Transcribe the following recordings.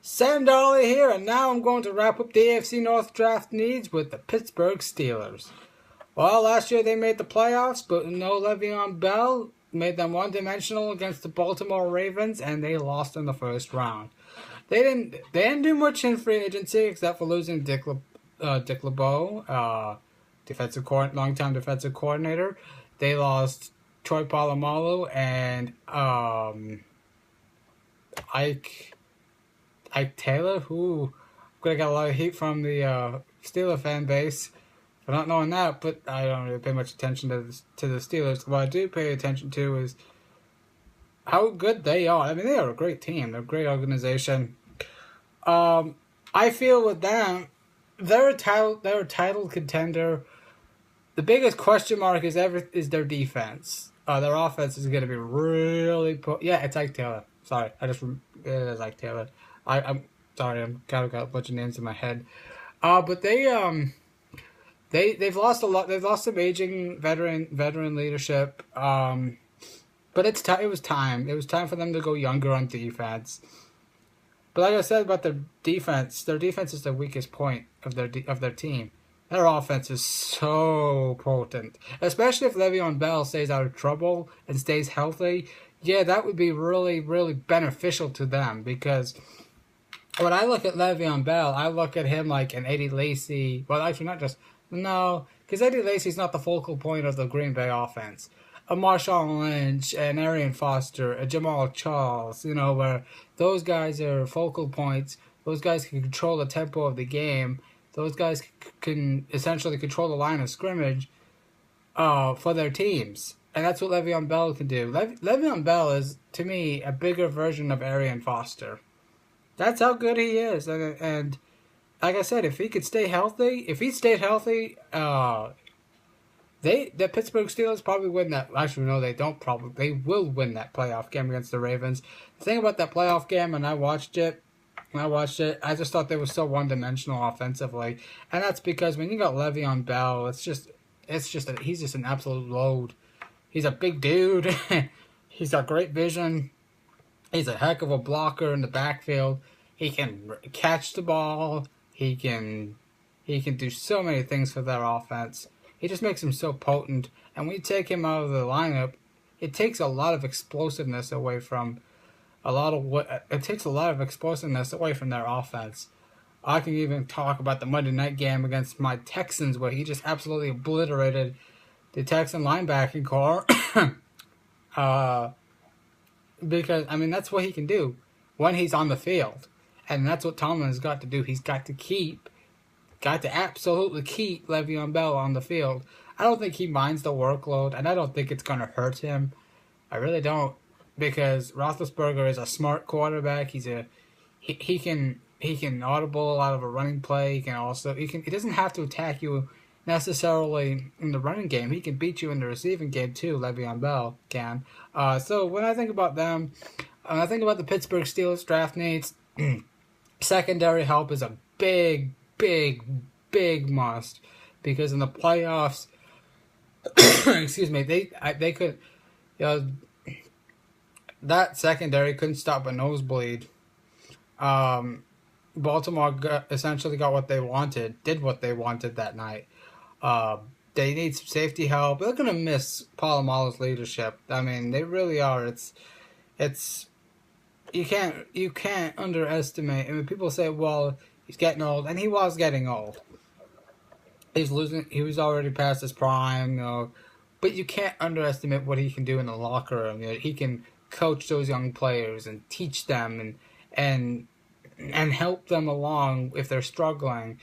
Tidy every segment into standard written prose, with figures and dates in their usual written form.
Sandali here, and now I'm going to wrap up the AFC North draft needs with the Pittsburgh Steelers. Well, last year they made the playoffs, but no Le'Veon Bell made them one-dimensional against the Baltimore Ravens, and they lost in the first round. They didn't do much in free agency except for losing Dick LeBeau, longtime defensive coordinator. They lost Troy Polamalu and Ike Taylor, who gonna get a lot of heat from the Steeler fan base for not knowing that, but I don't really pay much attention to the Steelers. What I do pay attention to is how good they are. I mean, they are a great team. They're a great organization. I feel with them, they're a title contender. The biggest question mark is their defense. Their offense is going to be really it's Ike Taylor. Sorry, it is Ike Taylor. I'm sorry, I'm kind of got a bunch of names in my head. But they've lost a lot. They've lost some aging veteran leadership. But it was time. It was time for them to go younger on defense. But like I said about their defense is the weakest point of their team. Their offense is so potent, especially if Le'Veon Bell stays out of trouble and stays healthy. Yeah, that would be really, really beneficial to them, because when I look at Le'Veon Bell, I look at him like an Eddie Lacy. Well, actually, because Eddie Lacy's not the focal point of the Green Bay offense. A Marshawn Lynch, an Arian Foster, a Jamal Charles, where those guys are focal points. Those guys can control the tempo of the game. Those guys can essentially control the line of scrimmage for their teams. And that's what Le'Veon Bell can do. Le'Veon Bell is, to me, a bigger version of Arian Foster. That's how good he is. And like I said, if he stayed healthy, the Pittsburgh Steelers probably win that. Actually, no, they don't probably. They will win that playoff game against the Ravens. The thing about that playoff game, and I watched it, I just thought they were so one-dimensional offensively. And that's because when you got Le'Veon Bell, he's just an absolute load. He's a big dude. He's got great vision. He's a heck of a blocker in the backfield. He can catch the ball. He can do so many things for their offense. He just makes him so potent. And when you take him out of the lineup, it takes a lot of explosiveness away from their offense. I can even talk about the Monday night game against my Texans, where he just absolutely obliterated the Texan linebacking core. Because, I mean, that's what he can do when he's on the field. And that's what Tomlin's got to do. He's got to absolutely keep Le'Veon Bell on the field. I don't think he minds the workload, and I don't think it's going to hurt him. I really don't, because Roethlisberger is a smart quarterback. He can audible out of a running play. He doesn't have to attack you necessarily in the running game. He can beat you in the receiving game too. Le'Veon Bell can. So when I think about them, when I think about the Pittsburgh Steelers draft needs, secondary help is a big must, because in the playoffs, excuse me, they could, that secondary couldn't stop a nosebleed. Baltimore essentially got what they wanted, did what they wanted that night. They need some safety help. They're gonna miss Polamalu's leadership. I mean, they really are. It's you can't underestimate. I mean, people say, well, he's getting old, and he was getting old. He was already past his prime, but you can't underestimate what he can do in the locker room. He can coach those young players and teach them and help them along if they're struggling.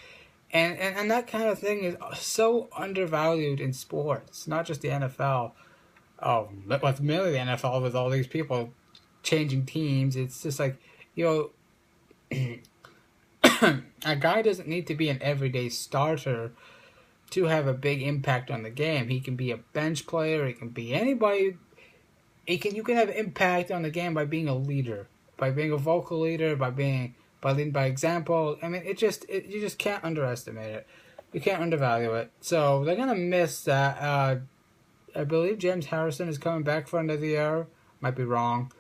And that kind of thing is so undervalued in sports, not just the NFL. But mainly the NFL, with all these people changing teams. It's just like, a guy doesn't need to be an everyday starter to have a big impact on the game. He can be a bench player. He can be anybody. You can have impact on the game by being a leader, by being a vocal leader, by leading by example. I mean, you just can't underestimate it. You can't undervalue it. So they're gonna miss that. I believe James Harrison is coming back for another year. Might be wrong.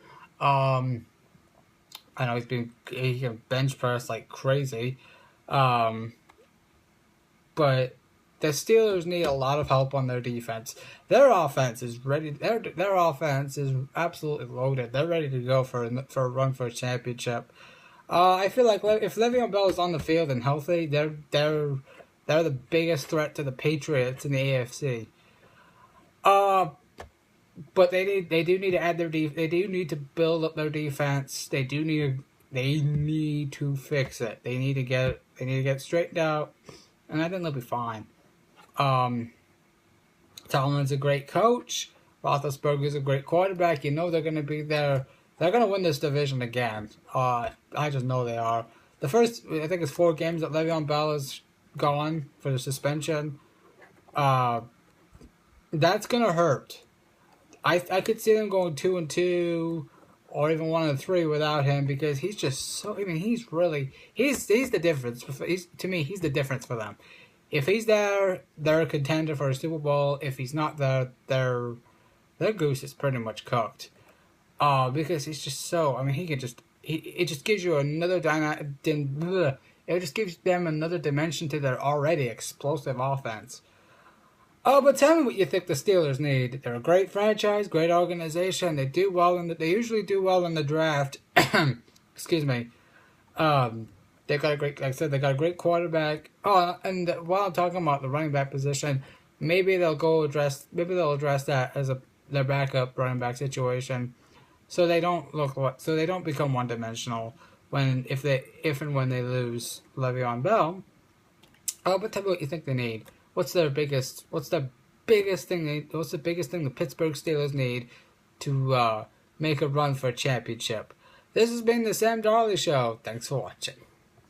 I know he can bench press like crazy. But the Steelers need a lot of help on their defense. Their offense is ready. Their offense is absolutely loaded. They're ready to go for a run for a championship. I feel like if Le'Veon Bell is on the field and healthy, they're the biggest threat to the Patriots in the AFC. But they do need to add they do need to build up their defense. They need to fix it. They need to get straightened out, and I think they'll be fine. Tomlin's a great coach. Roethlisberger's a great quarterback. You know they're going to be there. They're going to win this division again. I just know they are. The first, I think it's 4 games that Le'Veon Bell is gone for the suspension. That's going to hurt. I could see them going 2-2 or even 1-3 without him because he's just so. I mean, he's the difference. To me, he's the difference for them. If he's there, they're a contender for a Super Bowl. If he's not there, their goose is pretty much cooked. Because he's just so. I mean, it just gives you another it just gives them another dimension to their already explosive offense. But tell me what you think the Steelers need. They're a great franchise, great organization. They usually do well in the draft. Excuse me. They got a great, like I said, they got a great quarterback. Oh, and while I'm talking about the running back position, maybe they'll address that as their backup running back situation, so they don't become one dimensional if and when they lose Le'Veon Bell. But tell me what you think they need. What's the biggest thing the Pittsburgh Steelers need to make a run for a championship? This has been the Sam Darley Show. Thanks for watching.